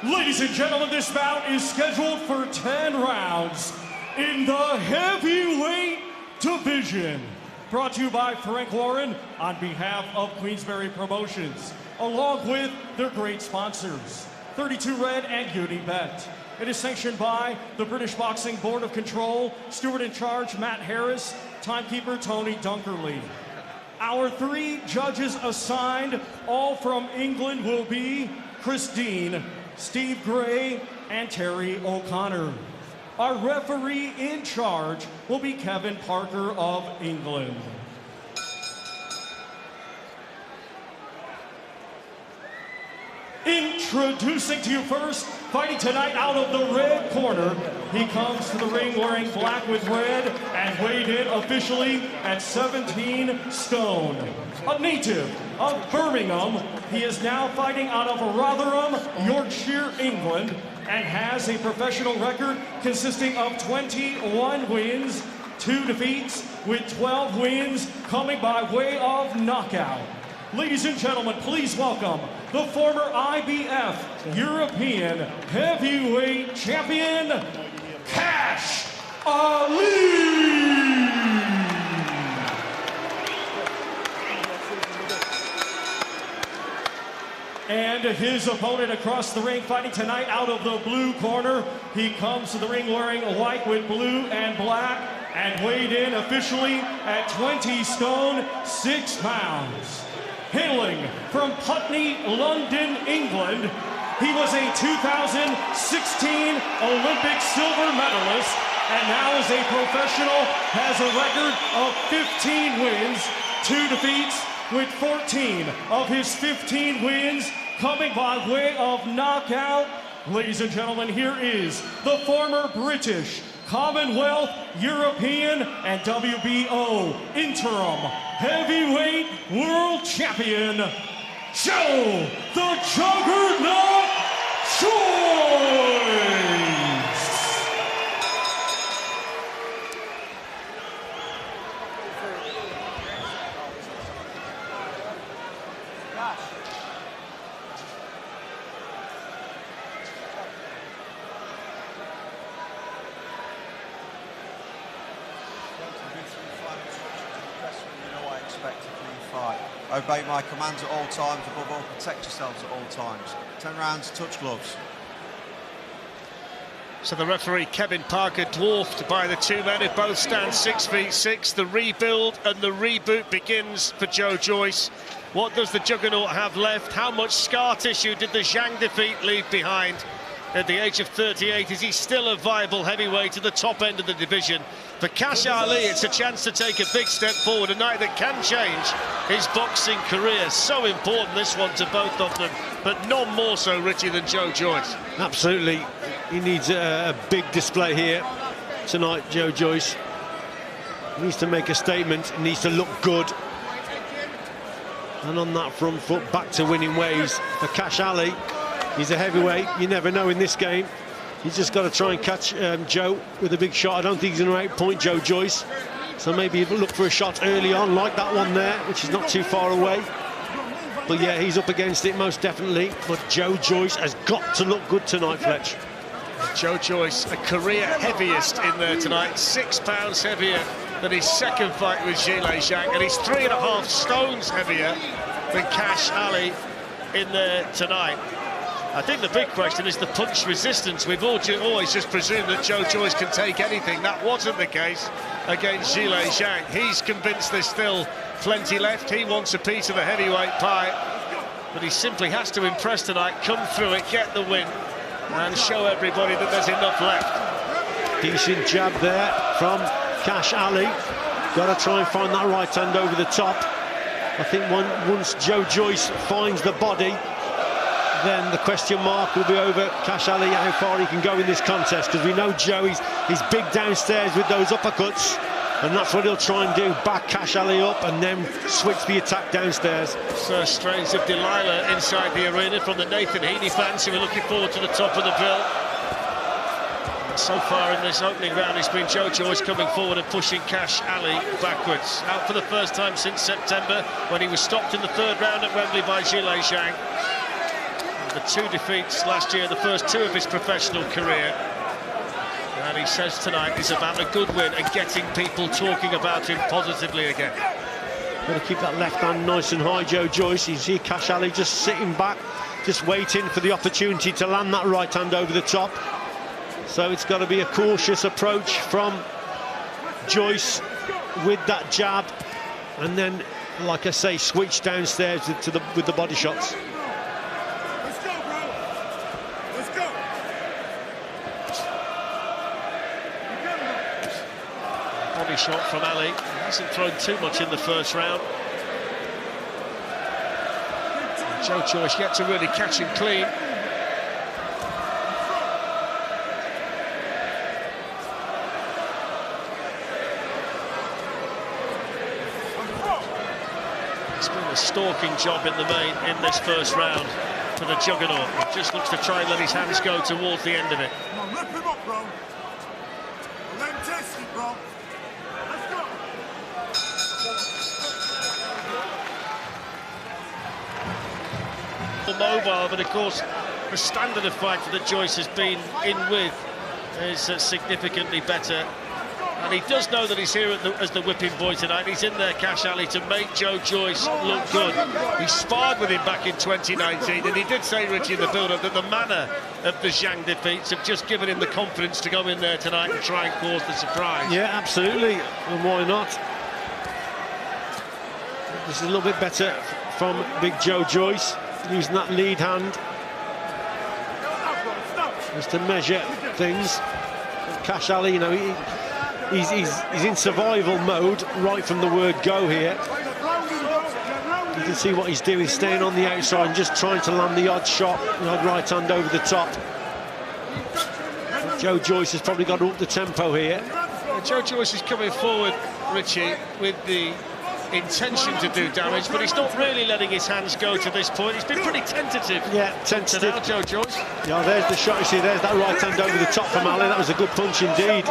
Ladies and gentlemen, this bout is scheduled for 10 rounds in the heavyweight division. Brought to you by Frank Warren on behalf of Queensberry Promotions, along with their great sponsors, 32 Red and Unibet. It is sanctioned by the British Boxing Board of Control, steward in charge Matt Harris, timekeeper Tony Dunkerley. Our 3 judges assigned, all from England, will be Chris Dean, Steve Gray, and Terry O'Connor. Our referee in charge will be Kevin Parker of England. Introducing to you first, fighting tonight out of the red corner. He comes to the ring wearing black with red and weighed in officially at 17 stone. A native of Birmingham, he is now fighting out of Rotherham, Yorkshire, England, and has a professional record consisting of 21 wins, 2 defeats, with 12 wins coming by way of knockout. Ladies and gentlemen, please welcome the former IBF European Heavyweight Champion, Kash Ali! And his opponent across the ring, fighting tonight out of the blue corner. He comes to the ring wearing white with blue and black and weighed in officially at 20 stone, 6 pounds. Hailing from Putney, London, England, he was a 2016 Olympic silver medalist and now as a professional has a record of 15 wins, 2 defeats, with 14 of his 15 wins coming by way of knockout. Ladies and gentlemen, here is the former British, Commonwealth, European, and WBO interim heavyweight world champion, Joe the Juggernaut JOYCE! Obey my commands at all times, above all, protect yourselves at all times. 10 rounds, touch gloves. So the referee, Kevin Parker, dwarfed by the 2 men who both stand 6'6". The rebuild and the reboot begins for Joe Joyce. What does the Juggernaut have left? How much scar tissue did the Zhang defeat leave behind? At the age of 38, is he still a viable heavyweight at the top end of the division? For Kash Ali, it's a chance to take a big step forward, a night that can change his boxing career. So important, this one, to both of them, but none more so, Richie, than Joe Joyce. Absolutely. He needs a big display here tonight, Joe Joyce. He needs to make a statement, he needs to look good. And on that front foot, back to winning ways for Kash Ali. He's a heavyweight, you never know in this game. He's just got to try and catch Joe with a big shot. I don't think he's going to outpoint Joe Joyce. So maybe look for a shot early on, like that one there, which is not too far away. But yeah, he's up against it most definitely. But Joe Joyce has got to look good tonight, Fletch. Joe Joyce, a career heaviest in there tonight, 6 pounds heavier than his second fight with Zhilei Zhang, and he's 3.5 stones heavier than Kash Ali in there tonight. I think the big question is the punch resistance. We've always just presumed that Joe Joyce can take anything. That wasn't the case against Zhilei Zhang. He's convinced there's still plenty left. He wants a piece of the heavyweight pie, but he simply has to impress tonight, come through it, get the win, and show everybody that there's enough left. Decent jab there from Kash Ali. Got to try and find that right hand over the top. I think once Joe Joyce finds the body, then the question mark will be over Kash Ali, how far he can go in this contest, because we know Joe, he's big downstairs with those uppercuts, and that's what he'll try and do, back Kash Ali up and then switch the attack downstairs. First strains of Delilah inside the arena from the Nathan Heaney fans who are looking forward to the top of the bill. And so far in this opening round, it's been Joe Joyce coming forward and pushing Kash Ali backwards. Out for the first time since September, when he was stopped in the 3rd round at Wembley by Zhilei Zhang. The 2 defeats last year, the first 2 of his professional career. And he says tonight is about a good win and getting people talking about him positively again. Got to keep that left hand nice and high, Joe Joyce. You see Kash Ali just sitting back, just waiting for the opportunity to land that right hand over the top. So it's got to be a cautious approach from Joyce with that jab, and then, like I say, switch downstairs with the body shots. Let's go, bro. Let's go. Body shot from Ali. He hasn't thrown too much in the first round. Joe Joyce yet to really catch him clean. It's been a stalking job in the main in this first round for the juggernaut. He just looks to try and let his hands go towards the end of it. Come on, rip him up, bro. Let him test it, bro. Let's go. Mobile, but of course the standard of fighter that Joyce has been in with is significantly better, and he does know that he's here as the whipping boy tonight. He's in there, Kash Ali, to make Joe Joyce look good. He sparred with him back in 2019, and he did say, Richie, in the build-up that the manner of the Zhang defeats have just given him the confidence to go in there tonight and try and cause the surprise. Yeah, absolutely, and why not? This is a little bit better from big Joe Joyce, using that lead hand just to measure things. Kash Ali, you know, he's in survival mode right from the word go here. You can see what he's doing, staying on the outside and just trying to land the odd shot, the odd right hand over the top. Joe Joyce has probably got to up the tempo here. Joe Joyce is coming forward, Richie, with the intention to do damage, but he's not really letting his hands go to this point. He's been pretty tentative. Yeah, tentative. Now, Joe Joyce. Yeah, there's the shot. You see, there's that right hand over the top from Ali. That was a good punch indeed.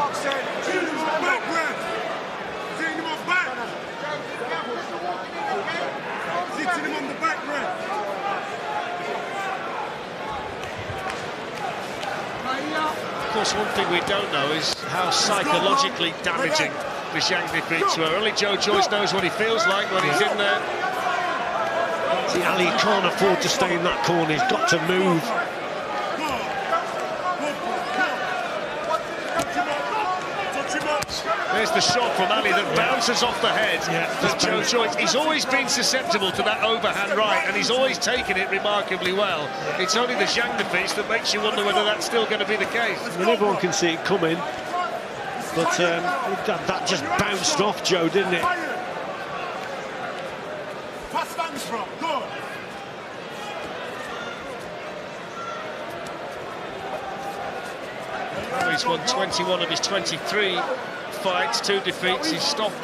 Of course, one thing we don't know is how psychologically damaging the Zhang defeats were. Only Joe Joyce knows what he feels like when he's in there. See, Ali can't afford to stay in that corner. He's got to move. There's the shot from Ali that bounces off the head of Joe Joyce. He's always been susceptible to that overhand right, and he's always taken it remarkably well. It's only the Zhang defeats that makes you wonder whether that's still going to be the case. I mean, everyone can see it coming, but that just bounced off Joe, didn't it? Pass hands from, go. He's won 21 of his 23 fights, 2 defeats. He's stopped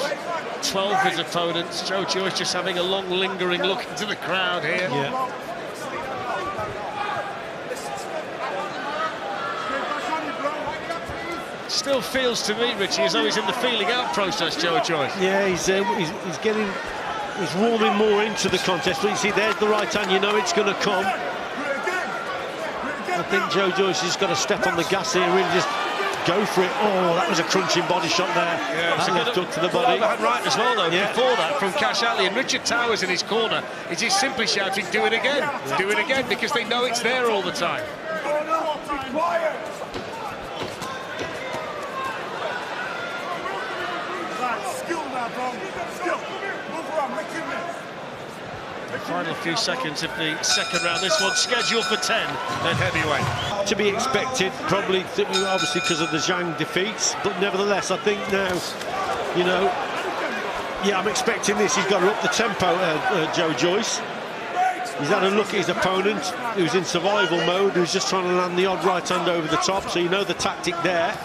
12 of his opponents. Joe Joyce just having a long, lingering look into the crowd here. Yeah. Still feels to me, Richie, as though he's in the feeling out process, Joe Joyce. Yeah, he's warming more into the contest. But you see, there's the right hand. You know it's going to come. I think Joe Joyce has got to step on the gas here, really just go for it. Oh, that was a crunching body shot there. Yeah, that left hook to the body. Right as well, though, before that, from Kash Ali. And Richard Towers in his corner is just simply shouting, do it again, do it again, because they know it's there all the time. Skill now, bro. Skill. Move around, make him miss. Final few seconds of the second round. This one's scheduled for 10 at heavyweight. To be expected, probably, obviously, because of the Zhang defeats. But nevertheless, I think now, you know, yeah, I'm expecting this. He's got to up the tempo, Joe Joyce. He's had a look at his opponent, who's in survival mode, who's just trying to land the odd right hand over the top. So you know the tactic there.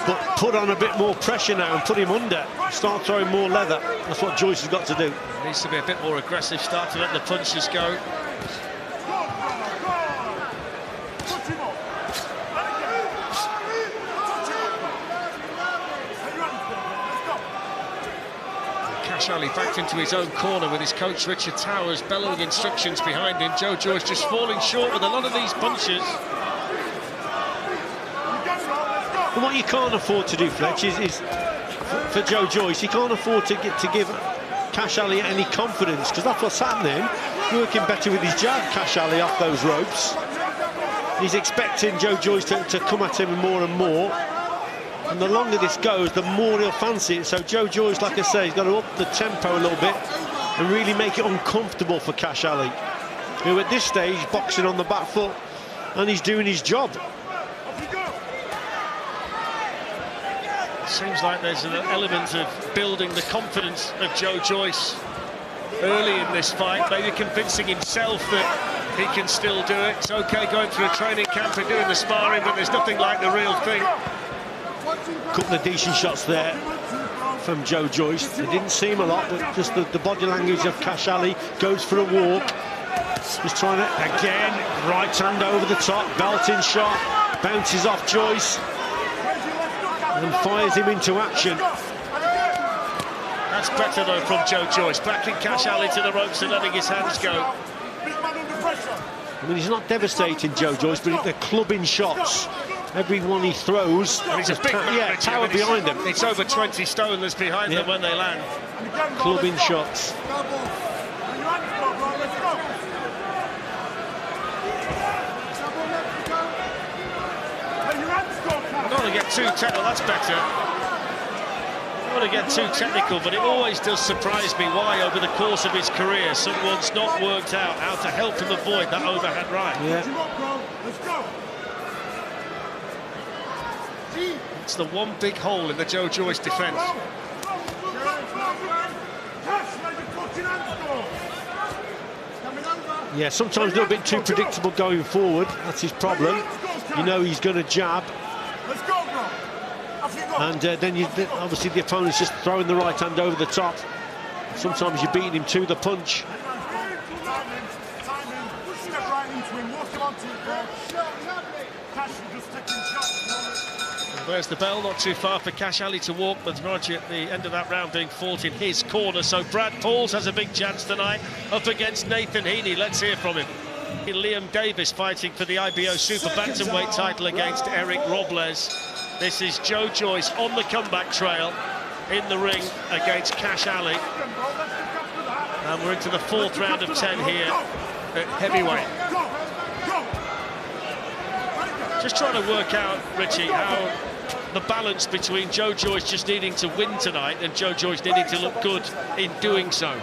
But put on a bit more pressure now and put him under. Start throwing more leather. That's what Joyce has got to do. Needs to be a bit more aggressive, start to let the punches go. Cash Ali backed into his own corner with his coach Richard Towers bellowing instructions behind him. Joe Joyce just falling short with a lot of these punches. And what you can't afford to do, Fletch, is for Joe Joyce, he can't afford to give Cash Ali any confidence, because that's what's happening. Working better with his jab, Cash Ali off those ropes. He's expecting Joe Joyce to come at him more and more. And the longer this goes, the more he'll fancy it. So Joe Joyce, like I say, he's got to up the tempo a little bit and really make it uncomfortable for Cash Ali, who at this stage is boxing on the back foot and he's doing his job. Seems like there's an element of building the confidence of Joe Joyce early in this fight, maybe convincing himself that he can still do it. It's okay going through a training camp and doing the sparring, but there's nothing like the real thing. Couple of decent shots there from Joe Joyce. They didn't seem a lot, but just the body language of Cash Ali. Goes for a walk. He's trying to, again, right hand over the top, belting shot, bounces off Joyce and fires him into action. That's better though from Joe Joyce, backing Cash Ali to the ropes and letting his hands go. I mean, he's not devastating, Joe Joyce, but they're clubbing shots. Every one he throws, and he's a big man, power behind him. It's over 20 stone that's behind them when they land. Clubbing shots. I don't want to get too technical, that's better. I don't want to get too technical, but it always does surprise me why, over the course of his career, someone's not worked out how to help him avoid that overhand right. It's the one big hole in the Joe Joyce defence. Yeah, sometimes a little bit too predictable going forward. That's his problem. You know he's going to jab. And then obviously the opponent's just throwing the right hand over the top. Sometimes you're beating him to the punch. There's the bell, not too far for Cash Ali to walk, but Roger at the end of that round being fought in his corner. So Brad Pauls has a big chance tonight up against Nathan Heaney. Let's hear from him. Liam Davis fighting for the IBO Super Bantamweight title against Eric Robles. This is Joe Joyce on the comeback trail in the ring against Cash Ali. And we're into the fourth round of 10 here at heavyweight. Just trying to work out, Richie, how the balance between Joe Joyce just needing to win tonight and Joe Joyce needing to look good in doing so.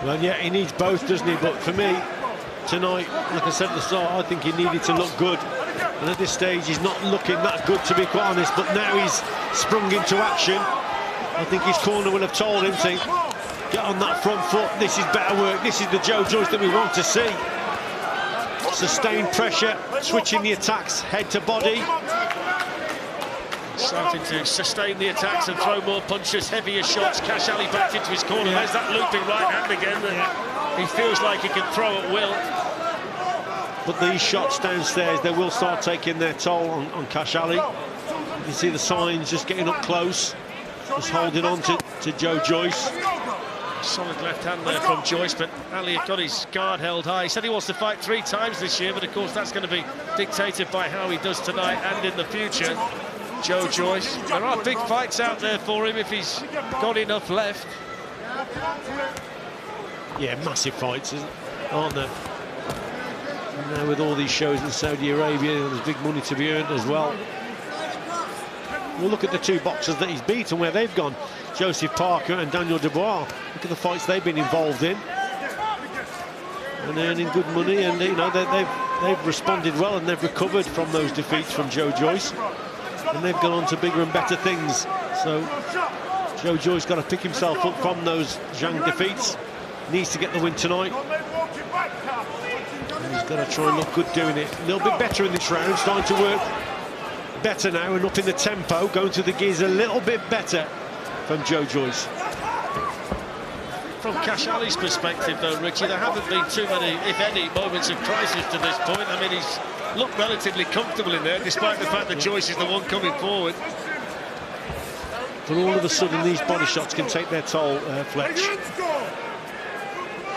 Well, yeah, he needs both, doesn't he? But for me, tonight, like I said at the start, I think he needed to look good. And at this stage, he's not looking that good, to be quite honest. But now he's sprung into action. I think his corner will have told him to get on that front foot. This is better work. This is the Joe Joyce that we want to see. Sustained pressure, switching the attacks, head to body. Starting to sustain the attacks and throw more punches, heavier shots. Cash Ali back into his corner. There's that looping right hand again that he feels like he can throw at will. But these shots downstairs, they will start taking their toll on Cash Ali. You can see the signs just getting up close, just holding on to Joe Joyce. Solid left hand there from Joyce, but Ali got his guard held high. He said he wants to fight 3 times this year, but of course that's going to be dictated by how he does tonight and in the future. Joe Joyce, there are big fights out there for him if he's got enough left. Yeah, massive fights, aren't there? And now with all these shows in Saudi Arabia, there's big money to be earned as well. We'll look at the 2 boxers that he's beaten, where they've gone. Joseph Parker and Daniel Dubois. Look at the fights they've been involved in, and earning good money. And you know they've responded well, and they've recovered from those defeats from Joe Joyce, and they've gone on to bigger and better things. So Joe Joyce got to pick himself up from those Zhang defeats. Needs to get the win tonight. And he's got to try and look good doing it. A little bit better in this round, starting to work better now and up in the tempo, going through the gears a little bit better from Joe Joyce. From Cash Ali's perspective, though, Richie, there haven't been too many, if any, moments of crisis to this point. I mean, he's looked relatively comfortable in there, despite the fact that Joyce is the one coming forward. But all of a sudden, these body shots can take their toll, Fletch.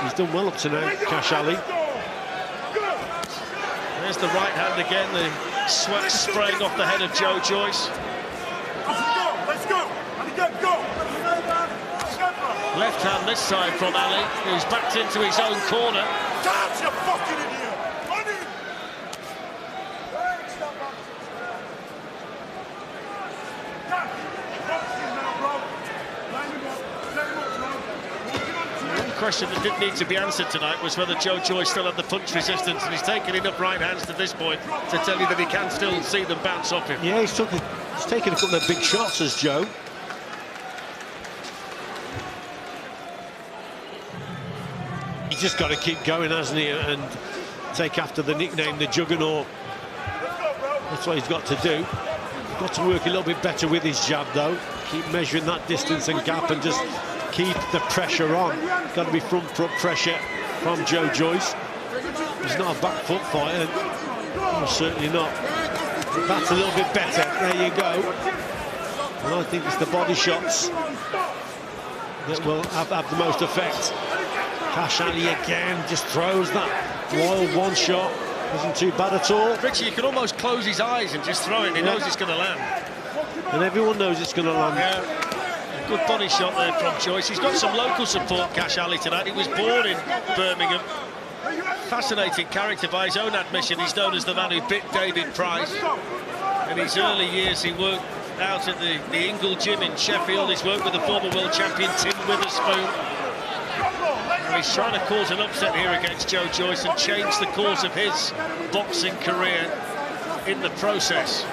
He's done well up to now, Cash Ali. There's the right hand again, the sweat spraying off the head of Joe Joyce. Let's go! And again, go! Left hand this time from Ali, who's backed into his own corner. Dance, you fucking idiot! Money! One question that didn't need to be answered tonight was whether Joe Joyce still had the punch resistance, and he's taken enough right hands to this point to tell you that he can still see them bounce off him. Yeah, he's taken a couple of big shots as Joe. He's just got to keep going, hasn't he, and take after the nickname, the Juggernaut. That's what he's got to do. He's got to work a little bit better with his jab, though. Keep measuring that distance and gap and just keep the pressure on. Got to be front foot pressure from Joe Joyce. He's not a back foot fighter. No, certainly not. But that's a little bit better. There you go. And I think it's the body shots that will have the most effect. Cash Ali again just throws that wild one shot. Isn't too bad at all. Richie, you can almost close his eyes and just throw it. He knows it's going to land. And everyone knows it's going to land. Yeah. A good body shot there from Joyce. He's got some local support, Cash Ali, tonight. He was born in Birmingham. Fascinating character by his own admission. He's known as the man who bit David Price. In his early years, he worked out at the Ingle Gym in Sheffield. He's worked with the former world champion Tim Witherspoon. And he's trying to cause an upset here against Joe Joyce and change the course of his boxing career in the process.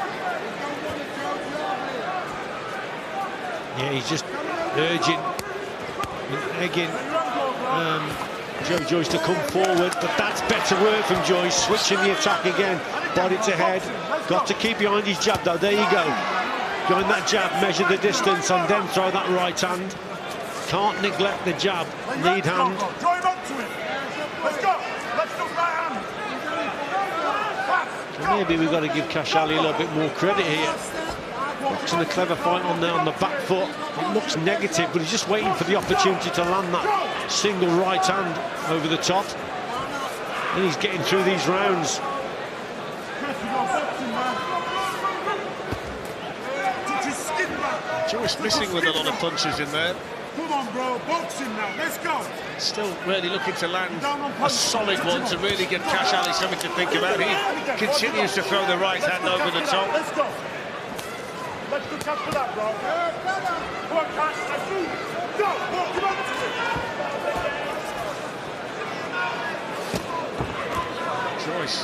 Yeah, he's just urging and egging Joe Joyce to come forward, but that's better work from Joyce, switching the attack again, body to head. Got to keep behind his jab, though. There you go. Behind that jab, measure the distance, and then throw that right hand. Can't neglect the jab, lead hand. Drive up to him. Let's go. Let's go right hand. So maybe we've got to give Cash Ali a little bit more credit here. Boxing a clever fight on there on the back foot. It looks negative, but he's just waiting for the opportunity to land that single right hand over the top. And he's getting through these rounds. Joyce missing with a lot of punches in there. Come on, bro. Boxing now. Let's go. Still really looking to land a solid one to really give Cash Ali something to think about. He continues to throw the right hand over the top. Let's go. Let's look up for that, bro. Come on, Cash. Let's move. Go. Come on. Joyce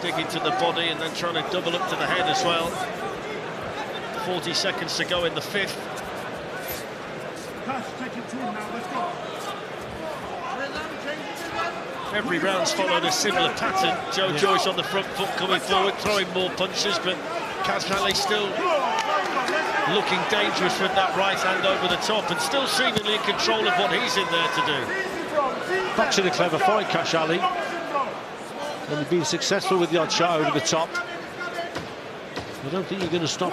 digging to the body and then trying to double up to the head as well. 40 seconds to go in the fifth. Cash, take it to him now. Let's go. Every round's followed a similar pattern. Joe Joyce on the front foot coming forward, throwing more punches, but Cash Ali still looking dangerous with that right hand over the top and still seemingly in control of what he's in there to do. Boxing a clever fight, Cash Ali. And he's been successful with the odd shot over the top. I don't think you're going to stop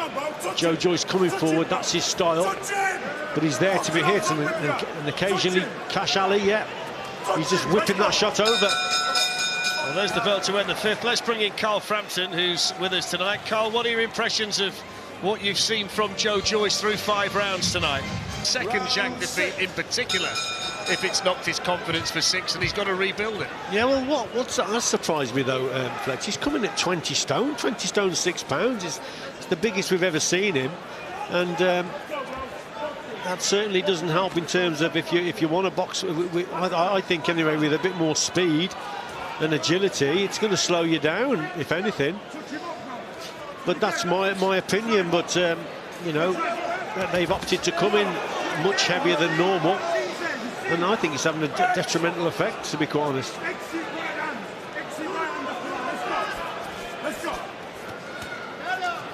Joe Joyce coming forward. That's his style. But he's there to be hit, and occasionally Cash Ali, yeah, he's just whipping that shot over. Well, there's the bell to end the fifth. Let's bring in Carl Frampton, who's with us tonight. Carl, what are your impressions of what you've seen from Joe Joyce through 5 rounds tonight? Second Zhang defeat in particular, if it's knocked his confidence for 6 and he's got to rebuild it. Yeah, well, that surprised me, though, Fletch. He's coming at 20 stone 6 pounds. It's the biggest we've ever seen him. And that certainly doesn't help in terms of if you want to box, I think anyway, with a bit more speed and agility, it's going to slow you down, if anything. But that's my opinion. But, you know, they've opted to come in much heavier than normal. And I think it's having a detrimental effect, to be quite honest.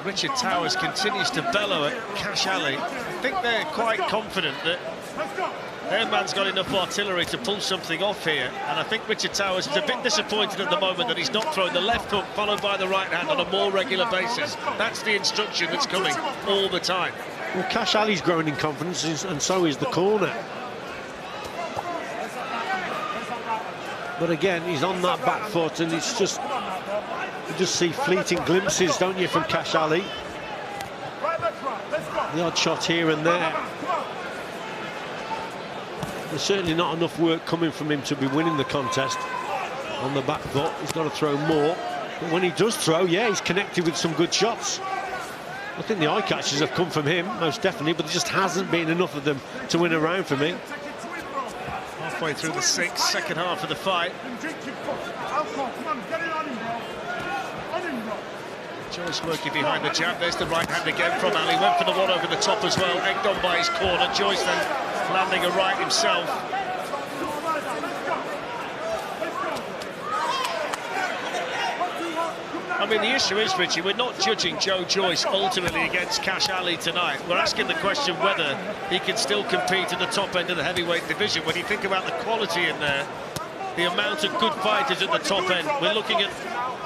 Richard Towers continues to bellow at Cash Ali. I think they're quite confident that their man's got enough artillery to pull something off here. And I think Richard Towers is a bit disappointed at the moment that he's not throwing the left hook followed by the right hand on a more regular basis. That's the instruction that's coming all the time. Well, Kash Ali's growing in confidence, and so is the corner. But again, he's on that back foot, and it's just, you just see fleeting glimpses, don't you, from Kash Ali? The odd shot here and there. There's certainly not enough work coming from him to be winning the contest on the back foot. He's got to throw more. But when he does throw, yeah, he's connected with some good shots. I think the eye catches have come from him, most definitely, but there just hasn't been enough of them to win a round for me. Halfway through the second half of the fight. Joyce working behind the jab. There's the right hand again from Ali. Went for the one over the top as well. Egged on by his corner. Joyce then landing a right himself. I mean, the issue is, Richie, we're not judging Joe Joyce ultimately against Kash Ali tonight. We're asking the question whether he can still compete at the top end of the heavyweight division. When you think about the quality in there, the amount of good fighters at the top end, we're looking at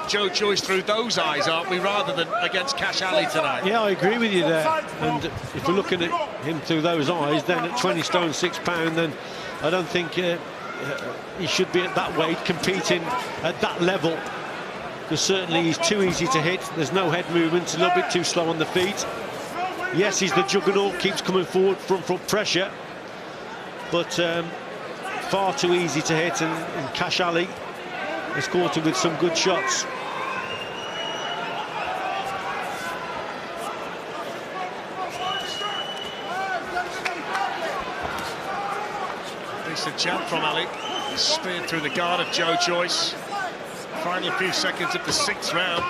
Joe Joyce through those eyes, aren't we, rather than against Kash Ali tonight? Yeah, I agree with you there. And if we're looking at him through those eyes, then at 20 stone 6 pound, then I don't think he should be at that weight competing at that level. Because certainly he's too easy to hit. There's no head movement, a little bit too slow on the feet. Yes, he's the juggernaut, keeps coming forward, front foot pressure, but far too easy to hit, and Kash Ali has caught him with some good shots. Decent jump from Ali. Speared through the guard of Joe Joyce. Final few seconds of the 6th round.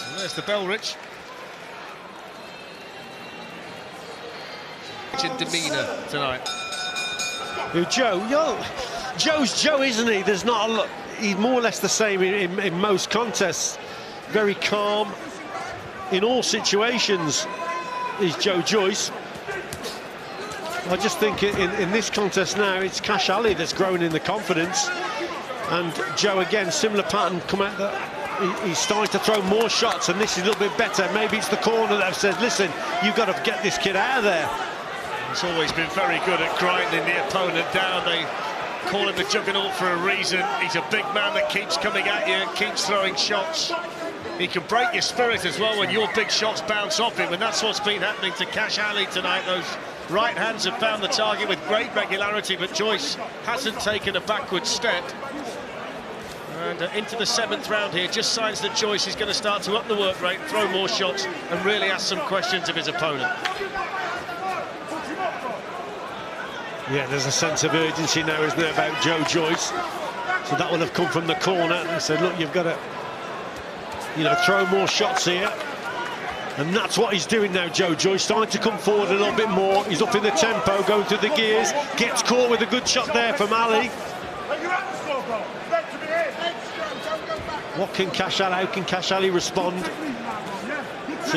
And there's the bell, Rich. In demeanour tonight. Joe's Joe, isn't he? There's not a lot. He's more or less the same in most contests. Very calm in all situations is Joe Joyce. I just think in this contest now, it's Kash Ali that's growing in the confidence, and Joe again, similar pattern, come out that he's starting to throw more shots, and this is a little bit better. Maybe it's the corner that have said, listen, you've got to get this kid out of there. He's always been very good at grinding the opponent down. They call him the juggernaut for a reason. He's a big man that keeps coming at you, keeps throwing shots. He can break your spirit as well when your big shots bounce off him, and that's what's been happening to Kash Ali tonight. Those right hands have found the target with great regularity, but Joyce hasn't taken a backward step. And into the 7th round here, just signs that Joyce is going to start to up the work rate, throw more shots, and really ask some questions of his opponent. Yeah, there's a sense of urgency now, isn't there, about Joe Joyce? So that will have come from the corner, and they said, look, you've got to, you know, throw more shots here. And that's what he's doing now, Joe Joyce, starting to come forward a little bit more. He's up in the tempo, going through the gears, gets caught with a good shot there from Ali. What can Kash Ali, how can Kash Ali respond to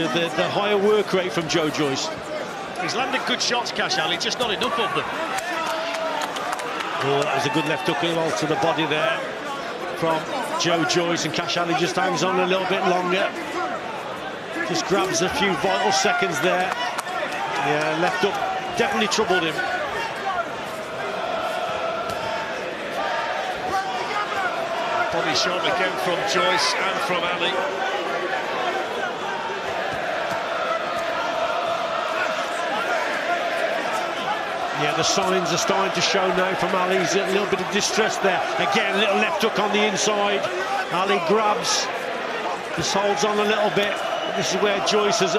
the higher work rate from Joe Joyce? He's landed good shots, Kash Ali, just not enough of them. Oh, that was a good left hook well to the body there from Joe Joyce, and Kash Ali just hangs on a little bit longer. Just grabs a few vital seconds there. Yeah, left hook definitely troubled him. Body shot again from Joyce and from Ali. Yeah, the signs are starting to show now from Ali. He's a little bit of distress there. Again, a little left hook on the inside. Ali grabs, just holds on a little bit. This is where Joyce has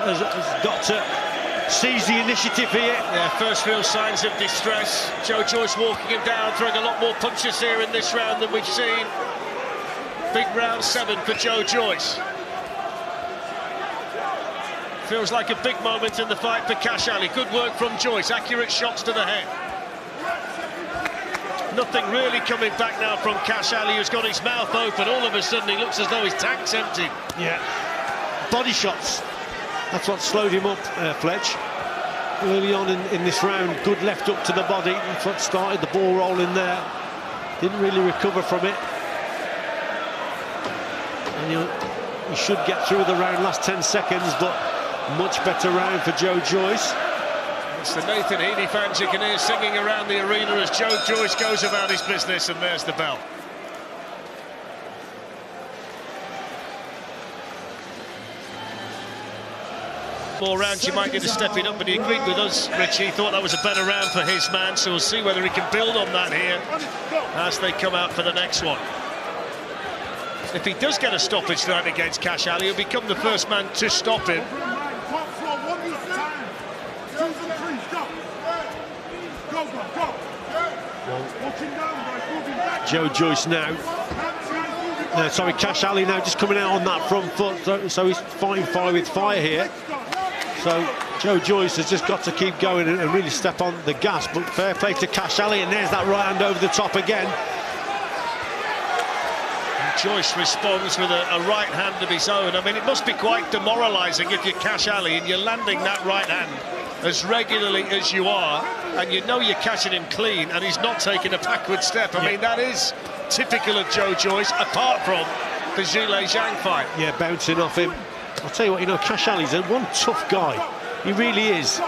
got to seize the initiative here. Yeah, first real signs of distress. Joe Joyce walking him down, throwing a lot more punches here in this round than we've seen. Big round 7 for Joe Joyce. Feels like a big moment in the fight for Kash Ali. Good work from Joyce, accurate shots to the head. Nothing really coming back now from Kash Ali, who's got his mouth open. All of a sudden he looks as though his tank's empty. Yeah, body shots. That's what slowed him up, Fletch. Early on in this round, good left hook to the body. That's what started the ball rolling there. Didn't really recover from it. And he should get through the round, last 10 seconds, but much better round for Joe Joyce. It's the Nathan Heaney fans you can hear singing around the arena as Joe Joyce goes about his business, and there's the bell. More rounds, you might get a stepping up, but he agreed with us, Richie. He thought that was a better round for his man, so we'll see whether he can build on that here as they come out for the next one. If he does get a stoppage tonight against Kash Ali, he'll become the first man to stop him. Joe Joyce now. Sorry, Kash Ali now just coming out on that front foot, so he's fighting fire with fire here. So Joe Joyce has just got to keep going and really step on the gas, but fair play to Kash Ali, and there's that right hand over the top again. And Joyce responds with a right hand of his own. I mean, it must be quite demoralising if you're Kash Ali and you're landing that right hand as regularly as you are, and you know you're catching him clean, and he's not taking a backward step. I mean, that is typical of Joe Joyce, apart from the Zhilei Zhang fight. Yeah, bouncing off him. I'll tell you what, you know, Kash Ali's one tough guy. He really is.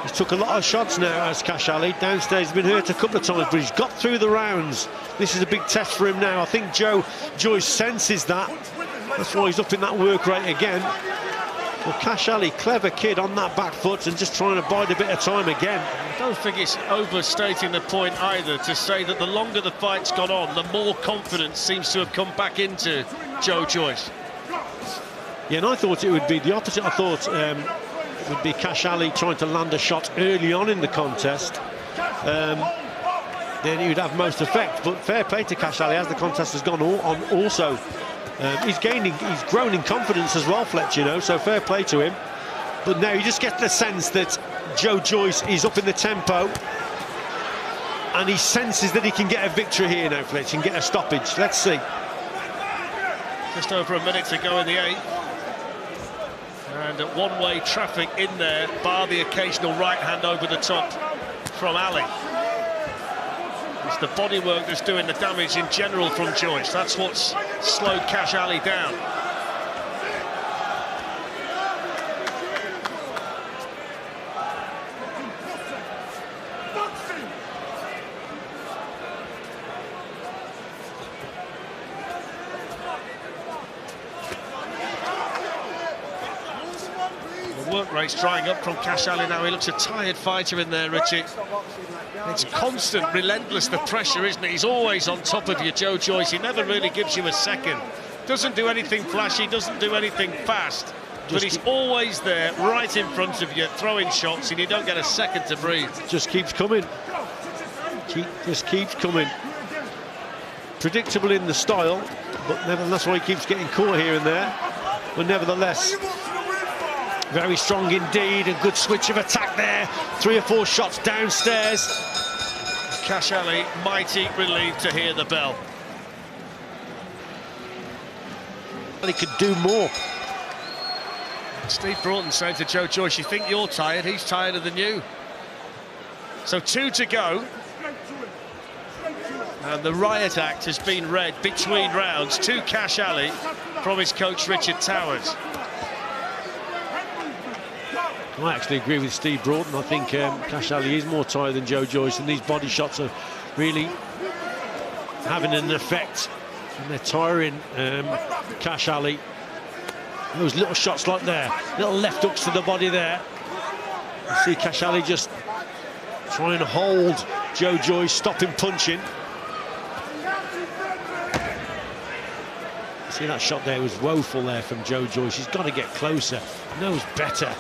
He's took a lot of shots now as Kash Ali. Downstairs, he's been hurt a couple of times, but he's got through the rounds. This is a big test for him now. I think Joe Joyce senses that. That's why he's up in that work rate again. Well, Kash Ali, clever kid on that back foot and just trying to bide a bit of time again. I don't think it's overstating the point either to say that the longer the fight's gone on, the more confidence seems to have come back into Joe Joyce. Yeah, and I thought it would be the opposite. I thought it would be Kash Ali trying to land a shot early on in the contest. Then he would have most effect. But fair play to Kash Ali as the contest has gone on also. He's grown in confidence as well, Fletcher, you know, so fair play to him. But now you just get the sense that Joe Joyce is up in the tempo, and he senses that he can get a victory here now, Fletcher, and get a stoppage. Let's see. Just over a minute to go in the 8th. And one-way traffic in there, bar the occasional right hand over the top from Ali. It's the bodywork that's doing the damage in general from Joyce. That's what's slowed Kash Ali down. The work rate's drying up from Kash Ali now. He looks a tired fighter in there, Richie. It's constant, relentless, the pressure, isn't it? He's always on top of you, Joe Joyce. He never really gives you a second. Doesn't do anything flashy, doesn't do anything fast, but he's always there, right in front of you, throwing shots, and you don't get a second to breathe. Just keeps coming. Just keeps coming. Predictable in the style, but that's why he keeps getting caught here and there. But nevertheless, very strong indeed. A good switch of attack there. 3 or 4 shots downstairs. Kash Ali mighty relieved to hear the bell. He could do more. Steve Broughton saying to Joe Joyce, you think you're tired, he's tireder than you. So 2 to go. And the riot act has been read between rounds to Kash Ali from his coach Richard Towers. I actually agree with Steve Broughton. I think Kash Ali is more tired than Joe Joyce, and these body shots are really having an effect. And they're tiring Kash Ali. Those little shots like there, little left hooks to the body there. You see Kash Ali just trying to hold Joe Joyce, stop him punching. See, that shot there was woeful there from Joe Joyce. He's got to get closer, knows better.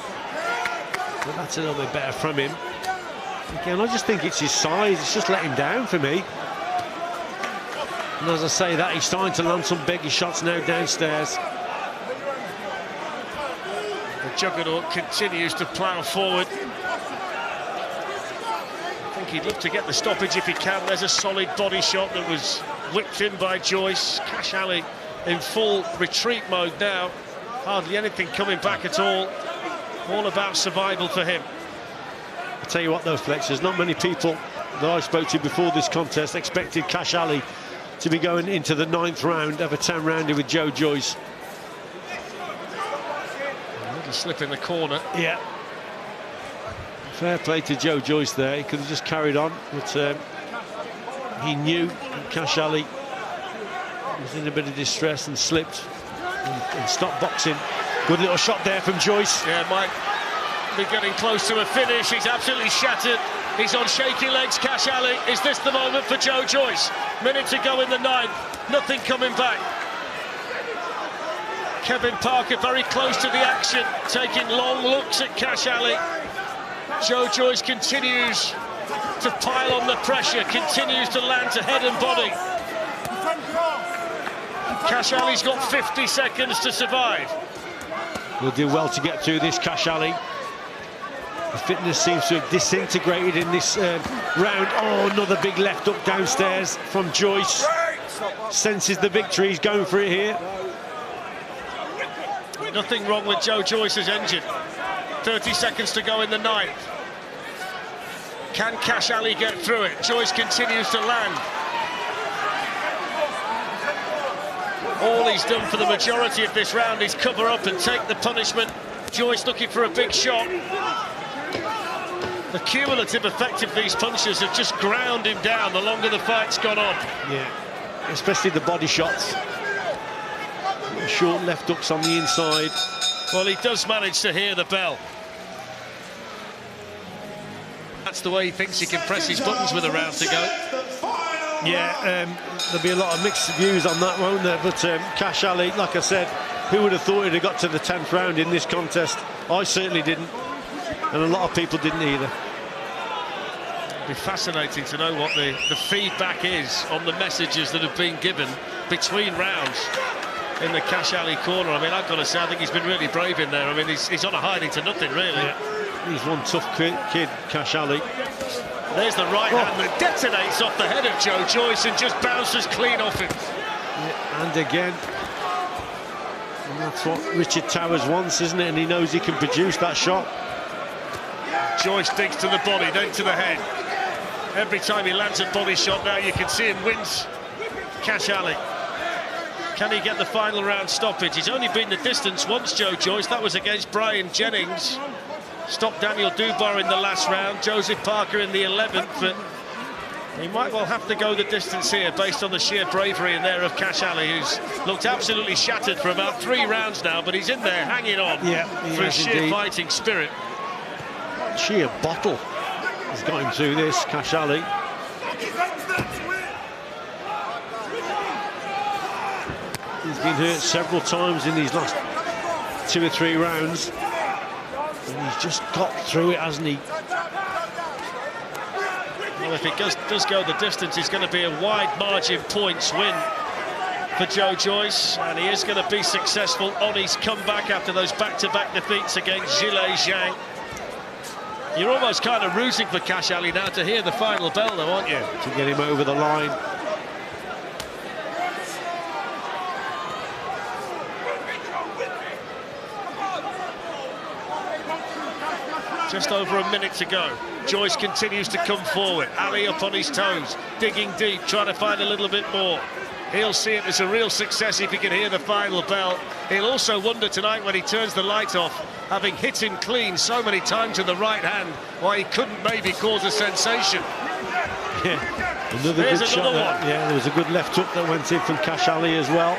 But that's a little bit better from him. Again, I just think it's his size. It's just let him down for me. And as I say that, he's starting to land some bigger shots now downstairs. The juggernaut continues to plough forward. I think he'd look to get the stoppage if he can. There's a solid body shot that was whipped in by Joyce. Kash Ali in full retreat mode now. Hardly anything coming back at all. All about survival for him. I'll tell you what though, Flex, there's not many people that I spoke to before this contest expected Kash Ali to be going into the 9th round of a 10-rounder with Joe Joyce. A little slip in the corner. Yeah. Fair play to Joe Joyce there. He could have just carried on, but he knew Kash Ali was in a bit of distress and slipped and stopped boxing. Good little shot there from Joyce. Yeah, might be getting close to a finish. He's absolutely shattered. He's on shaky legs, Kash Ali. Is this the moment for Joe Joyce? Minute to go in the 9th. Nothing coming back. Kevin Parker very close to the action, taking long looks at Kash Ali. Joe Joyce continues to pile on the pressure, continues to land to head and body. Kash Ali's got 50 seconds to survive. He'll do well to get through this, Kash Ali. The fitness seems to have disintegrated in this round. Oh, another big left hook downstairs from Joyce. Senses the victory, he's going for it here. Nothing wrong with Joe Joyce's engine. 30 seconds to go in the 9th. Can Kash Ali get through it? Joyce continues to land. All he's done for the majority of this round is cover up and take the punishment. Joyce looking for a big shot. The cumulative effect of these punches have just ground him down the longer the fight's gone on. Yeah, especially the body shots. Short left hooks on the inside. Well, he does manage to hear the bell. That's the way he thinks he can press his buttons with a round to go. Yeah, there'll be a lot of mixed views on that, won't there? But Kash Ali, like I said, who would have thought he'd have got to the 10th round in this contest? I certainly didn't, and a lot of people didn't either. It'll be fascinating to know what the feedback is on the messages that have been given between rounds in the Kash Ali corner. I mean, I've got to say, I think he's been really brave in there. I mean, he's on a hiding to nothing, really. Yeah. He's one tough kid, Kash Ali. There's the right hand that detonates off the head of Joe Joyce and just bounces clean off him. Yeah, and again. And that's what Richard Towers wants, isn't it? And he knows he can produce that shot. Joyce digs to the body, then to the head. Every time he lands a body shot now, you can see him wins Kash Ali. Can he get the final round stoppage? He's only been the distance once, Joe Joyce. That was against Brian Jennings. Stopped Daniel Dubar in the last round, Joseph Parker in the 11th, but he might well have to go the distance here based on the sheer bravery in there of Kash Ali, who's looked absolutely shattered for about 3 rounds now, but he's in there hanging on through sheer fighting spirit. Sheer bottle has got him through this, Kash Ali. He's been hurt several times in these last 2 or 3 rounds. And he's just got through it, hasn't he? Well, if it does go the distance, it's going to be a wide margin points win for Joe Joyce, and he is going to be successful on his comeback after those back-to-back defeats against Zhilei Zhang. You're almost kind of rooting for Kash Ali now to hear the final bell, though, aren't you? To get him over the line. Just over a minute to go. Joyce continues to come forward. Ali up on his toes, digging deep, trying to find a little bit more. He'll see it as a real success if he can hear the final bell. He'll also wonder tonight when he turns the light off, having hit him clean so many times with the right hand, why he couldn't maybe cause a sensation. Yeah, another good shot there. Yeah, there was a good left hook that went in from Kash Ali as well.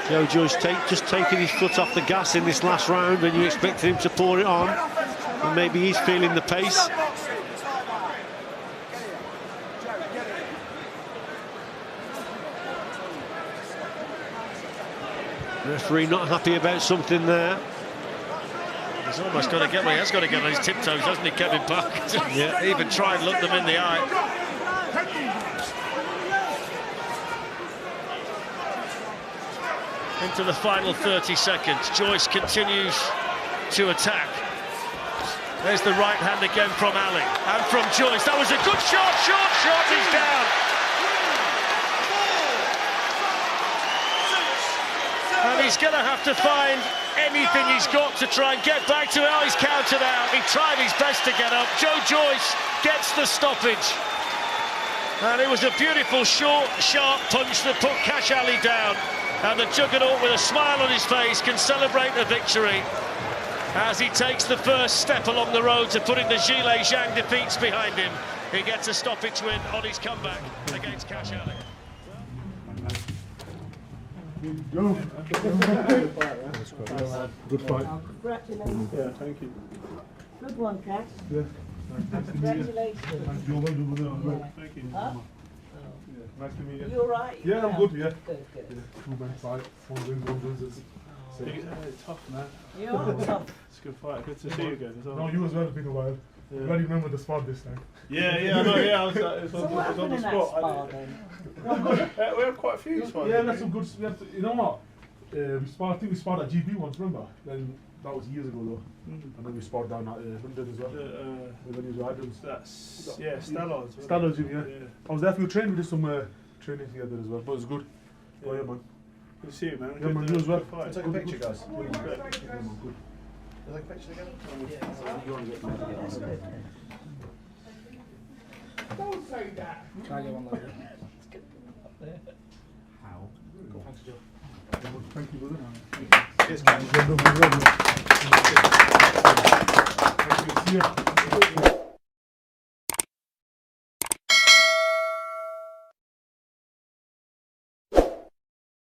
Joe Joyce just taking his foot off the gas in this last round when you expected him to pour it on. And maybe he's feeling the pace. Referee not happy about something there. He's almost got to get where he has got to get on his tiptoes, hasn't he, Kevin Parker? Yeah. Even try and look them in the eye. Into the final 30 seconds. Joyce continues to attack. There's the right hand again from Ali. And from Joyce. That was a good shot. Short shot. He's down. And he's going to have to find anything he's got to try and get back to it. Oh, he's countered out. He tried his best to get up. Joe Joyce gets the stoppage. And it was a beautiful, short, sharp punch that put Kash Ali down. And the Juggernaut, with a smile on his face, can celebrate the victory as he takes the first step along the road to putting the Zhilei Zhang defeats behind him. He gets a stoppage win on his comeback against Kash Ali. Good fight. Congratulations. Yeah, thank you. Good one, Cash. Yeah. Congratulations. Thank you. Huh? Nice to meet you. You alright? Yeah, I'm good, yeah. Good, good. 2-man fight, 1 win, 1 loses. Tough, man. You are tough. It's a good fight. Good to see you again as well. No, you as well, it's been a while. Yeah. You already remember the spot this time. Yeah, I know, yeah, I was, it was So on, what it was on happened the in that spot. spar then? We had quite a few spots. Yeah, that's some good. You know what? I think we sparred at GB once, remember? Then that was years ago though. And then we sparred down at London as well. When he was riding. That's, yeah, Stallards. Stallards, yeah. I was there for your training, we did some training together as well, but it was good. Yeah. Oh yeah, man. Good to see you, man. Yeah, man, you as well. Fight. Take a picture, guys. Yeah, man, good. Take a picture together. Don't say that. Can I get one later? Thank you, brother. Cheers, guys. Thank you. See ya.